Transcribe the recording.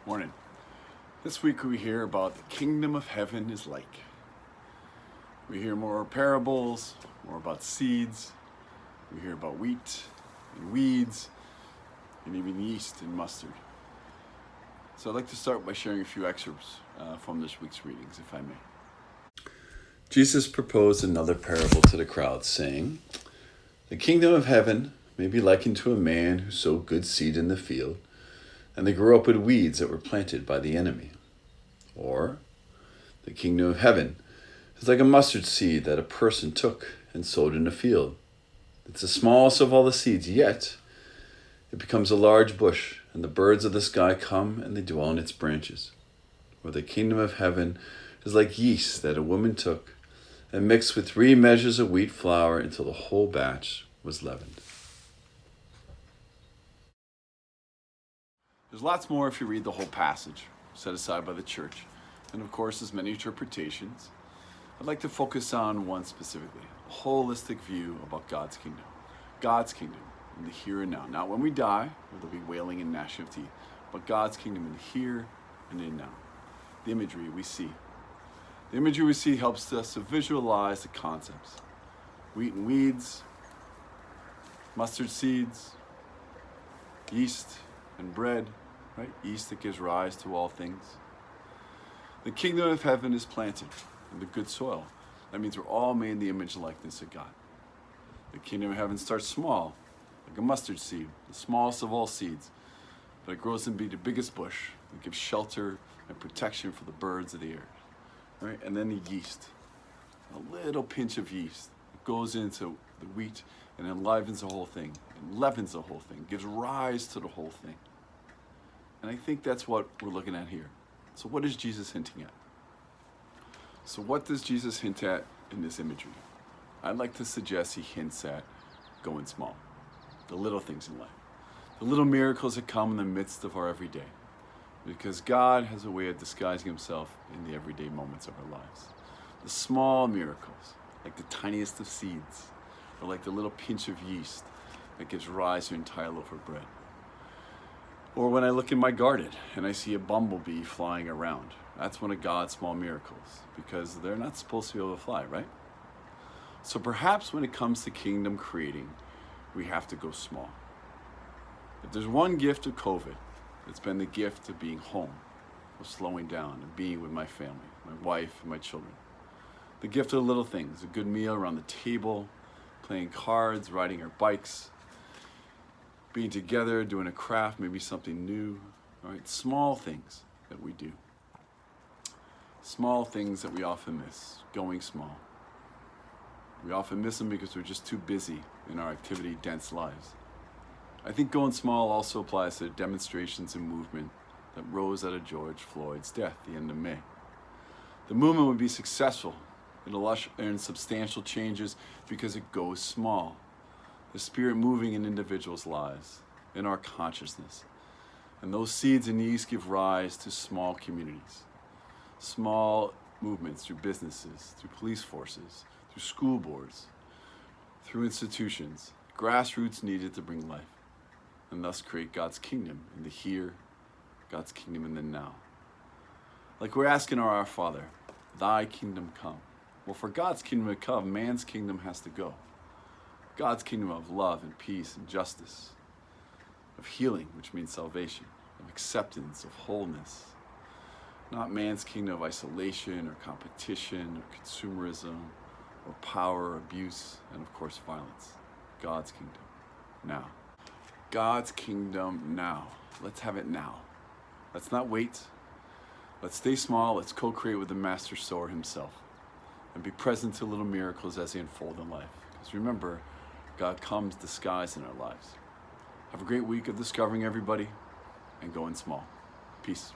Morning. This week we hear about the kingdom of heaven is like. We hear more parables, more about seeds. We hear about wheat and weeds and even yeast and mustard. So I'd like to start by sharing a few excerpts from this week's readings, if I may. Jesus proposed another parable to the crowd, saying, "The kingdom of heaven may be likened to a man who sowed good seed in the field, and they grew up with weeds that were planted by the enemy. Or, the kingdom of heaven is like a mustard seed that a person took and sowed in a field. It's the smallest of all the seeds, yet it becomes a large bush, and the birds of the sky come and they dwell in its branches. Or the kingdom of heaven is like yeast that a woman took and mixed with 3 measures of wheat flour until the whole batch was leavened." There's lots more if you read the whole passage set aside by the church, and of course there's many interpretations. I'd like to focus on one specifically, a holistic view about God's kingdom in the here and now. Not when we die, where there'll be wailing and gnashing of teeth, but God's kingdom in the here and in now. The imagery we see. The imagery we see helps us to visualize the concepts. Wheat and weeds, mustard seeds, yeast and bread, right? Yeast that gives rise to all things. The kingdom of heaven is planted in the good soil. That means we're all made in the image and likeness of God. The kingdom of heaven starts small, like a mustard seed, the smallest of all seeds, but it grows to be the biggest bush that gives shelter and protection for the birds of the air, right? And then the yeast, a little pinch of yeast that goes into the wheat and enlivens the whole thing, and leavens the whole thing, gives rise to the whole thing. And I think that's what we're looking at here. So what is Jesus hinting at? So what does Jesus hint at in this imagery? I'd like to suggest he hints at going small, the little things in life, the little miracles that come in the midst of our everyday, because God has a way of disguising himself in the everyday moments of our lives. The small miracles, like the tiniest of seeds, or like the little pinch of yeast that gives rise to an entire loaf of bread. Or when I look in my garden and I see a bumblebee flying around, that's one of God's small miracles, because they're not supposed to be able to fly, right? So perhaps when it comes to kingdom creating, we have to go small. If there's one gift of COVID, it's been the gift of being home, of slowing down and being with my family, my wife and my children. The gift of the little things, a good meal around the table, playing cards, riding our bikes, being together, doing a craft, maybe something new, all right? Small things that we do. Small things that we often miss, going small. We often miss them because we're just too busy in our activity-dense lives. I think going small also applies to the demonstrations and movement that rose out of George Floyd's death at the end of May. The movement would be successful. It'll usher in substantial changes because it goes small. The spirit moving in individuals' lives, in our consciousness. And those seeds and yeast give rise to small communities, small movements through businesses, through police forces, through school boards, through institutions, grassroots needed to bring life, and thus create God's kingdom in the here, God's kingdom in the now. Like we're asking our Father, thy kingdom come. Well, for God's kingdom to come, man's kingdom has to go. God's kingdom of love and peace and justice, of healing, which means salvation, of acceptance, of wholeness. Not man's kingdom of isolation or competition or consumerism or power or abuse and of course violence. God's kingdom now. God's kingdom now. Let's have it now. Let's not wait. Let's stay small. Let's co-create with the master sower himself and be present to little miracles as they unfold in life. Because remember, God comes disguised in our lives. Have a great week of discovering everybody and going small. Peace.